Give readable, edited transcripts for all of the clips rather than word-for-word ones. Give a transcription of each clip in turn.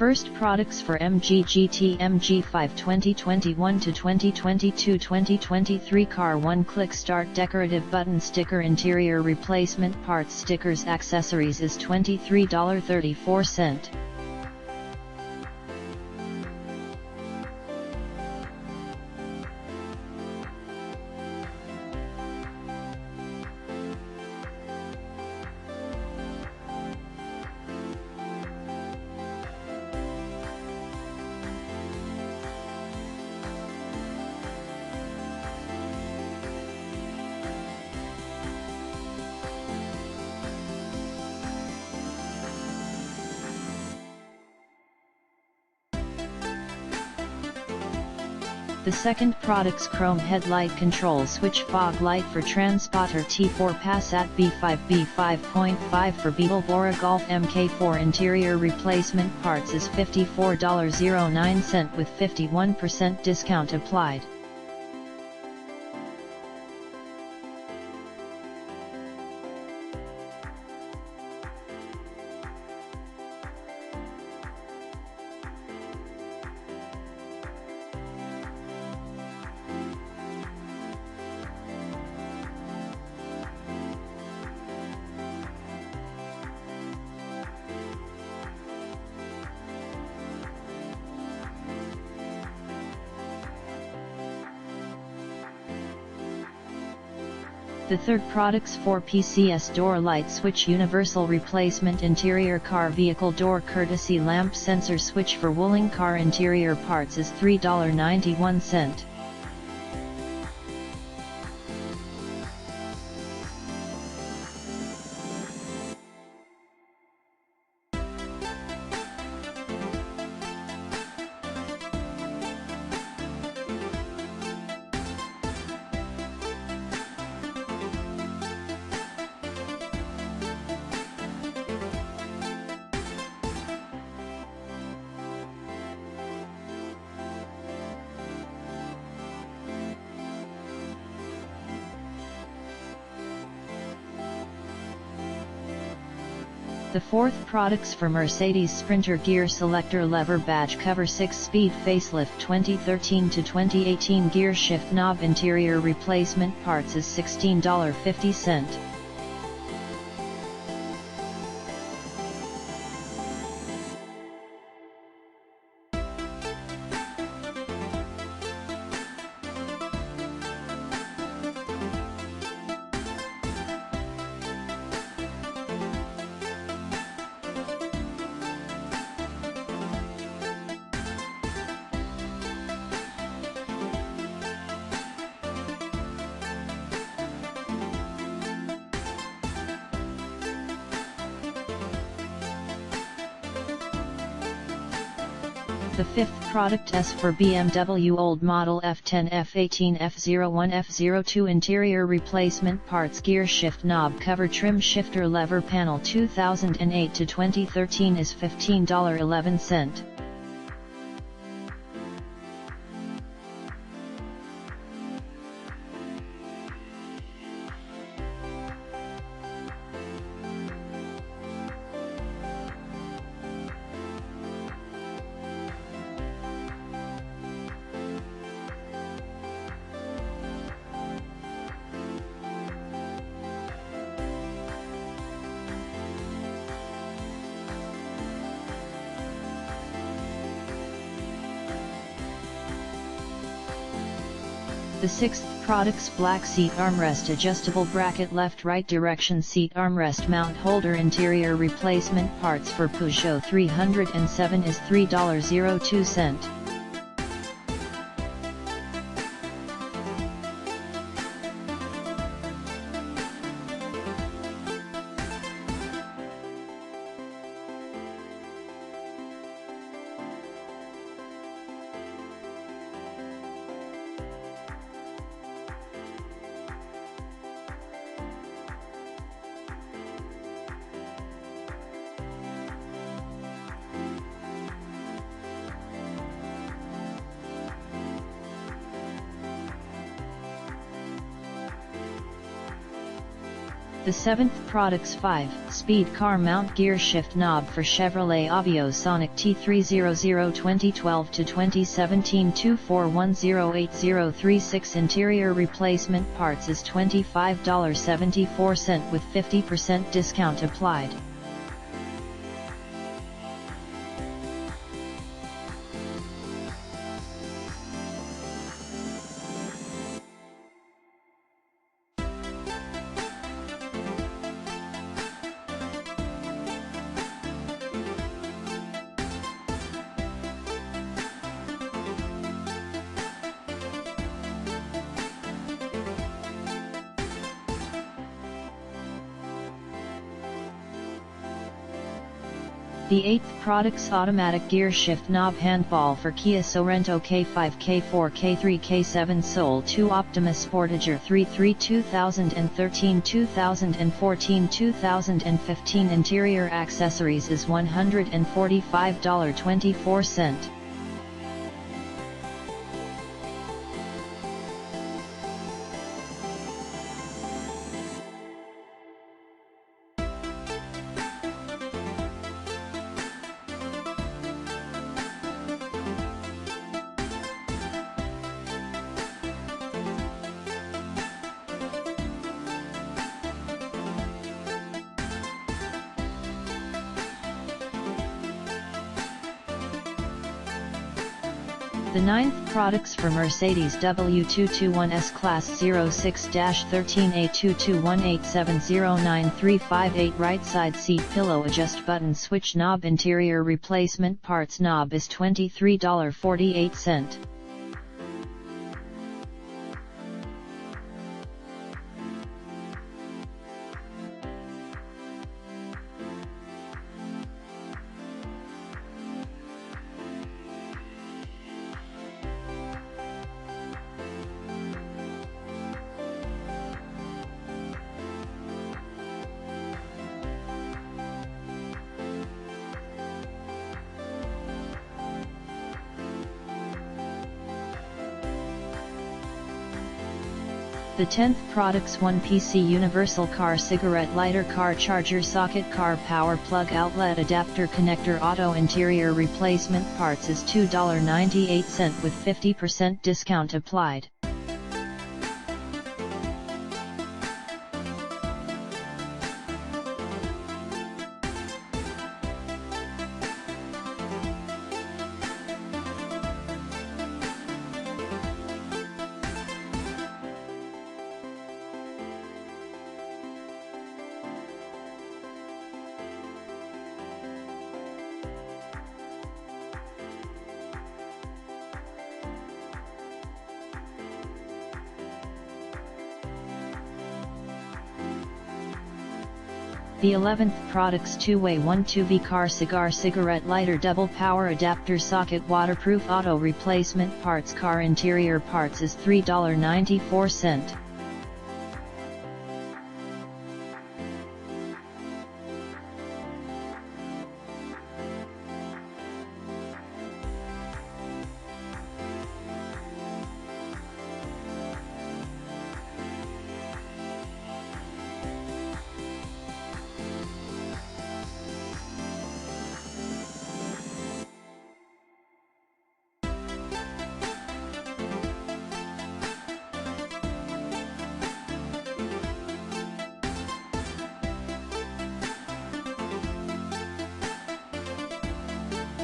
first products for MG GT MG5 2021 to 2022-2023 car 1-click start decorative button sticker interior replacement parts stickers accessories is $23.34. The second product's chrome headlight control switch fog light for Transpoter T4 Passat B5 B5.5 for Beetle Bora Golf MK4 interior replacement parts is $54.09 with 51% discount applied. The third product's 4 PCS door light switch universal replacement interior car vehicle door courtesy lamp sensor switch for Wuling car interior parts is $3.91. The fourth products for Mercedes Sprinter gear selector lever badge cover 6-speed facelift 2013 to 2018 gear shift knob interior replacement parts is $16.50. The fifth product S for BMW old model F10 F18 F01 F02 interior replacement parts gear shift knob cover trim shifter lever panel 2008 to 2013 is $15.11. The sixth product's black seat armrest adjustable bracket left-right direction seat armrest mount holder interior replacement parts for Peugeot 307 is $3.02. The 7th Products 5, Speed Car Mount Gear Shift Knob for Chevrolet Aveo Sonic T300 2012 to 2017 24108036. Interior replacement parts is $25.74 with 50% discount applied. The 8th Products Automatic Gear Shift Knob Handball for Kia Sorento K5, K4, K3, K7 Soul 2 Optima Sportager 3 2013, 2014, 2015. Interior accessories is $145.24. The 9th Products for Mercedes W221 S-Class 06-13A221870935 right side seat pillow adjust button switch knob. Interior replacement parts knob is $23.48. The 10th Products 1 PC Universal Car Cigarette Lighter Car Charger Socket Car Power Plug Outlet Adapter Connector Auto. Interior replacement parts is $2.98 with 50% discount applied. The 11th Products 2-Way 1-2V Car Cigar Cigarette Lighter Double Power Adapter Socket Waterproof Auto Replacement Parts. Car interior parts is $3.94.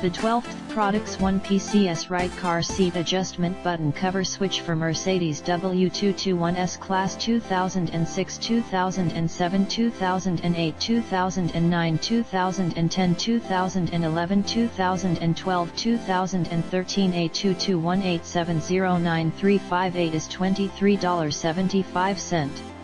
The 12th Products 1 PCS Right Car Seat Adjustment Button Cover Switch for Mercedes W221 S-Class 2006, 2007, 2008, 2009, 2010, 2011, 2012, 2013 A221870935 is $23.75.